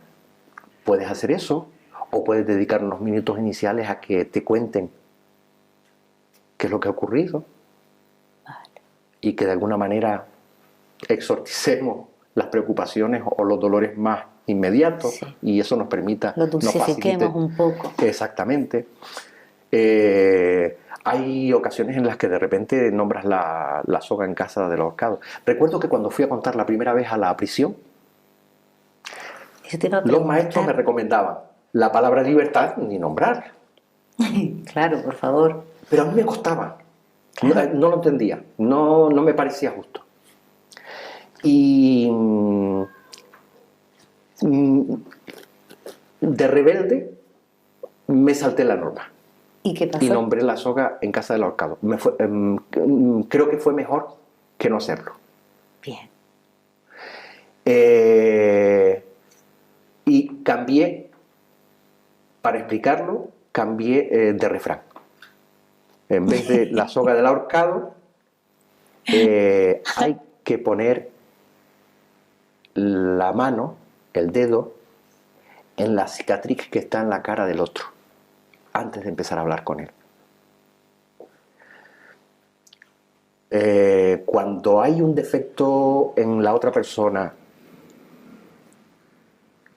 Puedes hacer eso, o puedes dedicar unos minutos iniciales a que te cuenten qué es lo que ha ocurrido Vale. y que de alguna manera exorcicemos las preocupaciones o los dolores más inmediatos, Sí. y eso nos permita, Lo nos dulcifiquemos facilite. un poco. Exactamente. Hay ocasiones en las que de repente nombras la soga en casa del ahorcado. Recuerdo que cuando fui a contar la primera vez a la prisión, Eso te iba a los maestros me preguntar. recomendaban la palabra libertad ni nombrar. Claro, por favor. Pero a mí me costaba. Claro. No lo entendía. No me parecía justo. Y de rebelde me salté la norma ¿Y qué y pasó? nombré la soga en casa del ahorcado. Creo que fue mejor que no hacerlo. Bien. Y cambié, para explicarlo, cambié de refrán. En vez de la soga del ahorcado, hay que poner la mano, el dedo, en la cicatriz que está en la cara del otro, antes de empezar a hablar con él. Cuando hay un defecto en la otra persona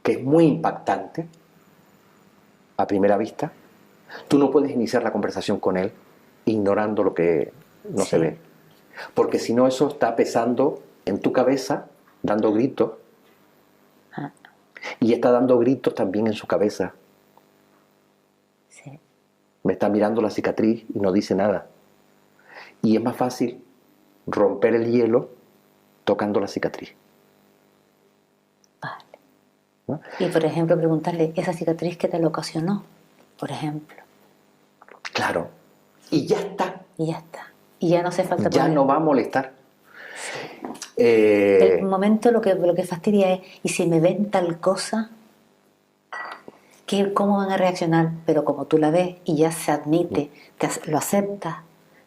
que es muy impactante a primera vista, tú no puedes iniciar la conversación con él ignorando lo que no se ve, porque si no, eso está pesando en tu cabeza, dando gritos, y está dando gritos también en su cabeza. Sí. Me está mirando la cicatriz y no dice nada, y es más fácil romper el hielo tocando la cicatriz. Vale. ¿No? Y por ejemplo, preguntarle, ¿esa cicatriz que te lo ocasionó? Por ejemplo. Claro. Y ya está. Y ya está. Y ya no hace falta Ya poner. no va a molestar. El momento lo que fastidia es, ¿y si me ven tal cosa? ¿Cómo van a reaccionar? Pero como tú la ves y ya se admite, lo aceptas,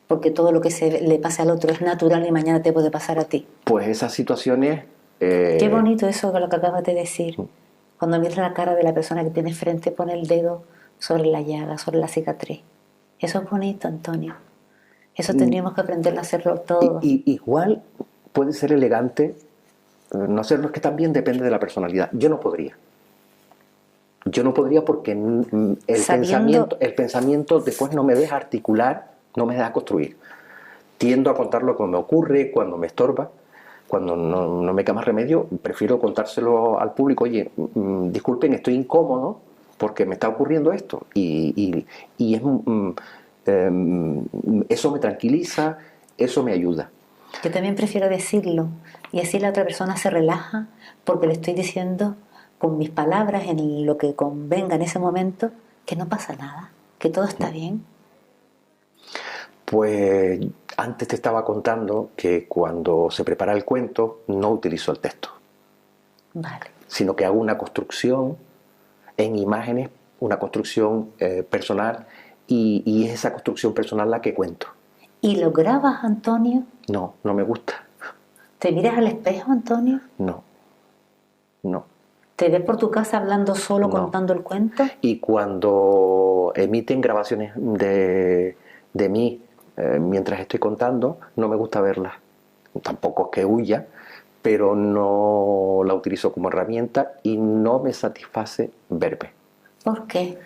porque todo lo que le pase al otro es natural y mañana te puede pasar a ti. Pues esas situaciones... Qué bonito eso, lo que acabas de decir. Cuando miras la cara de la persona que tienes frente, pone el dedo sobre la llaga, sobre la cicatriz. Eso es bonito, Antonio. Eso tendríamos que aprender a hacerlo todos. Igual puede ser elegante no hacerlo, es que también depende de la personalidad. Yo no podría. Yo no podría porque el pensamiento después no me deja articular, no me deja construir. Tiendo a contar lo que me ocurre cuando me estorba, cuando no me queda más remedio, prefiero contárselo al público. Oye, disculpen, estoy incómodo porque me está ocurriendo esto. Eso me tranquiliza, eso me ayuda. Yo también prefiero decirlo y así la otra persona se relaja porque le estoy diciendo con mis palabras en lo que convenga en ese momento que no pasa nada, que todo está bien. Pues antes te estaba contando que cuando se prepara el cuento no utilizo el texto, Vale. sino que hago una construcción en imágenes, una construcción personal, y es esa construcción personal la que cuento. ¿Y lo grabas, Antonio? No me gusta. ¿Te miras al espejo, Antonio? No. ¿Te ves por tu casa hablando solo, No. contando el cuento? Y cuando emiten grabaciones de mí mientras estoy contando, no me gusta verlas. Tampoco es que huya, pero no la utilizo como herramienta y no me satisface verme. ¿Por qué?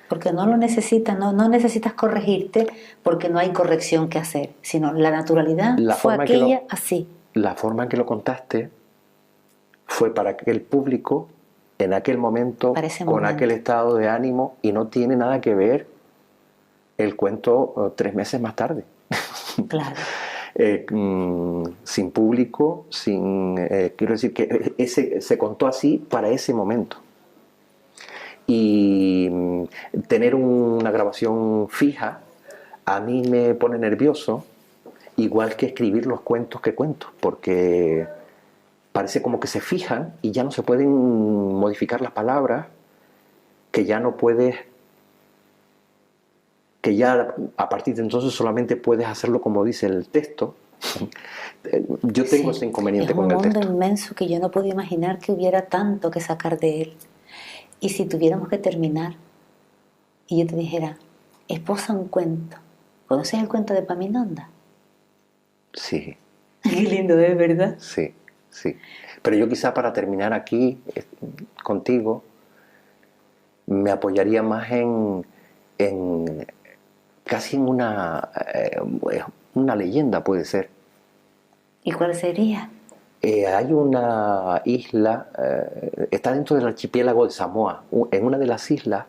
Porque no lo necesitas, no necesitas corregirte porque no hay corrección que hacer, sino la naturalidad fue aquella así. La forma en que lo contaste fue para que el público, en aquel momento, con aquel estado de ánimo, y no tiene nada que ver el cuento 3 meses más tarde. Claro. sin público, quiero decir que se contó así para ese momento. Y tener una grabación fija a mí me pone nervioso, igual que escribir los cuentos que cuento, porque parece como que se fijan y ya no se pueden modificar las palabras, que ya no puedes, que ya a partir de entonces solamente puedes hacerlo como dice el texto. Yo tengo ese inconveniente con el texto. Es un mundo inmenso que yo no puedo imaginar que hubiera tanto que sacar de él. Y si tuviéramos que terminar y yo te dijera, esposa un cuento, ¿conoces el cuento de Epaminondas? Sí. Qué lindo es, ¿verdad? Sí, sí. Pero yo quizá para terminar aquí contigo me apoyaría más casi en una leyenda, puede ser. ¿Y cuál sería? Hay una isla, está dentro del archipiélago de Samoa. En una de las islas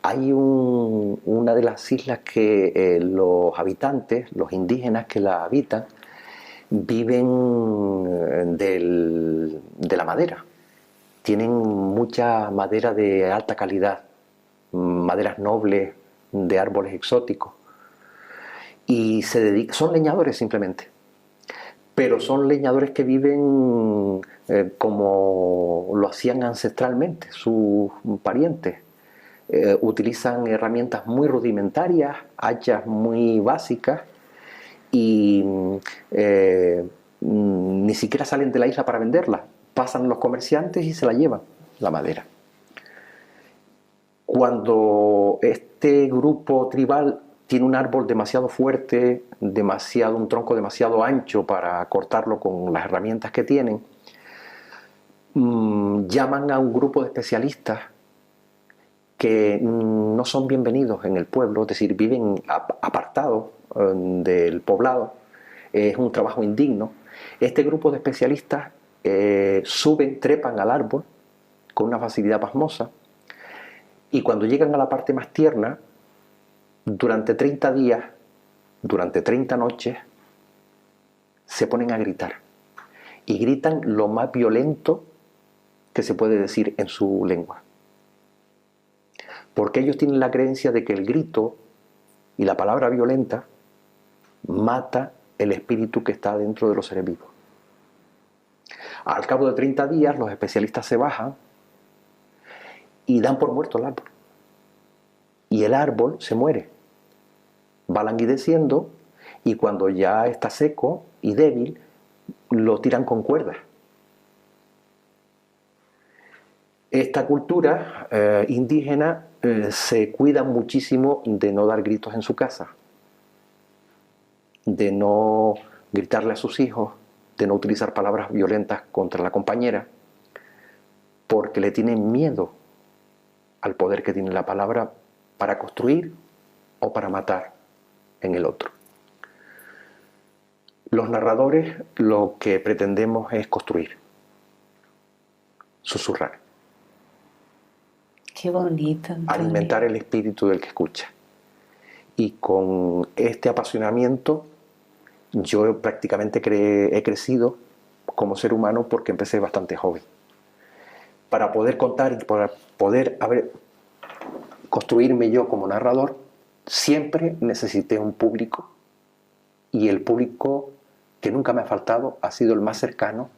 hay una de las islas que los habitantes, los indígenas que la habitan, viven de la madera. Tienen mucha madera de alta calidad, maderas nobles, de árboles exóticos. Y son leñadores simplemente. Pero son leñadores que viven como lo hacían ancestralmente sus parientes. Utilizan herramientas muy rudimentarias, hachas muy básicas y ni siquiera salen de la isla para venderla. Pasan los comerciantes y se la llevan, la madera. Cuando este grupo tribal tiene un árbol demasiado fuerte, un tronco demasiado ancho para cortarlo con las herramientas que tienen, llaman a un grupo de especialistas que no son bienvenidos en el pueblo, es decir, viven apartados del poblado. Es un trabajo indigno. Este grupo de especialistas trepan al árbol con una facilidad pasmosa, y cuando llegan a la parte más tierna, durante 30 días, durante 30 noches, se ponen a gritar. Y gritan lo más violento que se puede decir en su lengua. Porque ellos tienen la creencia de que el grito y la palabra violenta mata el espíritu que está dentro de los seres vivos. Al cabo de 30 días, los especialistas se bajan y dan por muerto el árbol. Y el árbol se muere. Va languideciendo, y cuando ya está seco y débil, lo tiran con cuerdas. Esta cultura indígena se cuida muchísimo de no dar gritos en su casa, de no gritarle a sus hijos, de no utilizar palabras violentas contra la compañera, porque le tienen miedo al poder que tiene la palabra para construir o para matar en el otro. Los narradores lo que pretendemos es construir, susurrar. Qué bonito, Antonio. Alimentar el espíritu del que escucha. Y con este apasionamiento yo prácticamente he crecido como ser humano, porque empecé bastante joven. Para poder contar y para poder construirme yo como narrador, siempre necesité un público, y el público que nunca me ha faltado ha sido el más cercano.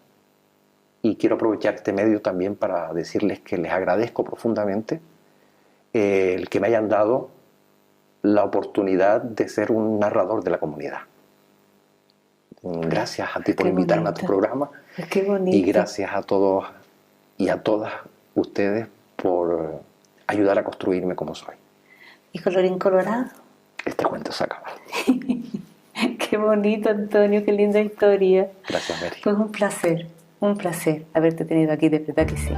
Y quiero aprovechar este medio también para decirles que les agradezco profundamente el que me hayan dado la oportunidad de ser un narrador de la comunidad. Gracias a ti por invitarme a tu programa. Qué bonito. Y gracias a todos y a todas ustedes por ayudar a construirme como soy. ¿Y colorín colorado? Este cuento se acaba. Qué bonito, Antonio, qué linda historia. Gracias, Mary. Fue un placer haberte tenido aquí, de verdad que sí.